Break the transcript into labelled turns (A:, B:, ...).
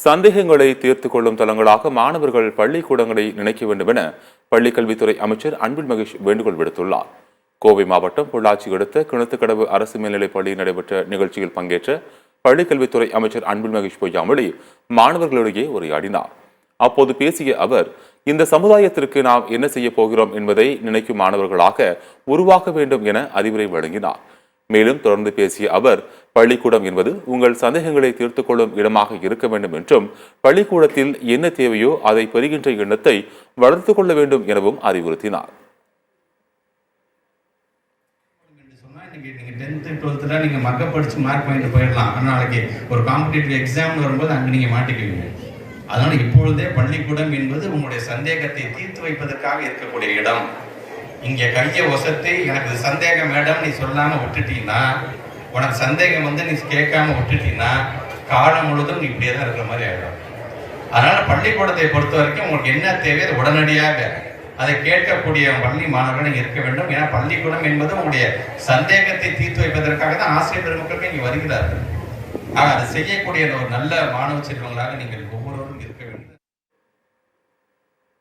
A: சந்தேகங்களை தீர்த்துக் கொள்ளும் தளங்களாக மாணவர்கள் பள்ளிக்கூடங்களை நினைக்க வேண்டும் என பள்ளிக்கல்வித்துறை அமைச்சர் அன்பில் மகேஷ் வேண்டுகோள் விடுத்துள்ளார். கோவை மாவட்டம் பொள்ளாச்சி அடுத்த கிணத்துக்கடவு அரசு மேல்நிலைப் பள்ளியில் நடைபெற்ற நிகழ்ச்சியில் பங்கேற்ற பள்ளிக்கல்வித்துறை அமைச்சர் அன்பில் மகேஷ் பொய்யாமொழி மாணவர்களிடையே உரையாடினார். அப்போது பேசிய அவர், இந்த சமுதாயத்திற்கு நாம் என்ன செய்ய போகிறோம் என்பதை நினைக்கும் மாணவர்களாக உருவாக்க வேண்டும் என அறிவுரை வழங்கினார். மேலும் தொடர்ந்து பேசிய அவர், பள்ளிக்கூடம் என்பது உங்கள் சந்தேகங்களை தீர்த்துக் கொள்ளும் இடமாக இருக்க வேண்டும் என்றும், பள்ளிக்கூடத்தில் என்ன தேவையோ அதை பெறுகின்ற எண்ணத்தை வளர்த்துக் கொள்ள வேண்டும் எனவும் அறிவுறுத்தினார்.
B: நீங்க மக்க படிச்சு மார்க் வாங்கிட்டு போயிடலாம். நாளைக்கு ஒரு காம்படிட்டிவ் எக்ஸாம் வரும்போது அங்க நீங்க மாட்டிக்குவீங்க. அதனால இப்பொழுதே பள்ளிக்கூடம் என்பது உங்களுடைய சந்தேகத்தை தீர்த்து வைப்பதற்காக இருக்கக்கூடிய இடம். இங்க கையை ஒசத்தி எனக்கு சந்தேகம் மேடம் நீ சொல்லாம விட்டுட்டீங்கன்னா, உனக்கு சந்தேகம் வந்து நீ கேட்காம விட்டுட்டீங்கன்னா காலம் முழுதும் நீ இப்படியே தான் இருக்கிற மாதிரி ஆயிடும். அதனால பள்ளிக்கூடத்தை பொறுத்த வரைக்கும் உங்களுக்கு என்ன தேவை அதை உடனடியாக அதை கேட்கக்கூடிய பள்ளி மாணவர்கள் நீங்க இருக்க வேண்டும். ஏன்னா பள்ளிக்கூடம் என்பது உங்களுடைய சந்தேகத்தை தீர்த்து வைப்பதற்காக தான் ஆசிரியர் பெருமக்களுக்கு இங்கே வருகிறார்கள். அதை செய்யக்கூடிய ஒரு நல்ல மாணவ செல்வங்களாக நீங்கள் ஒவ்வொருவரும் இருக்க வேண்டும்.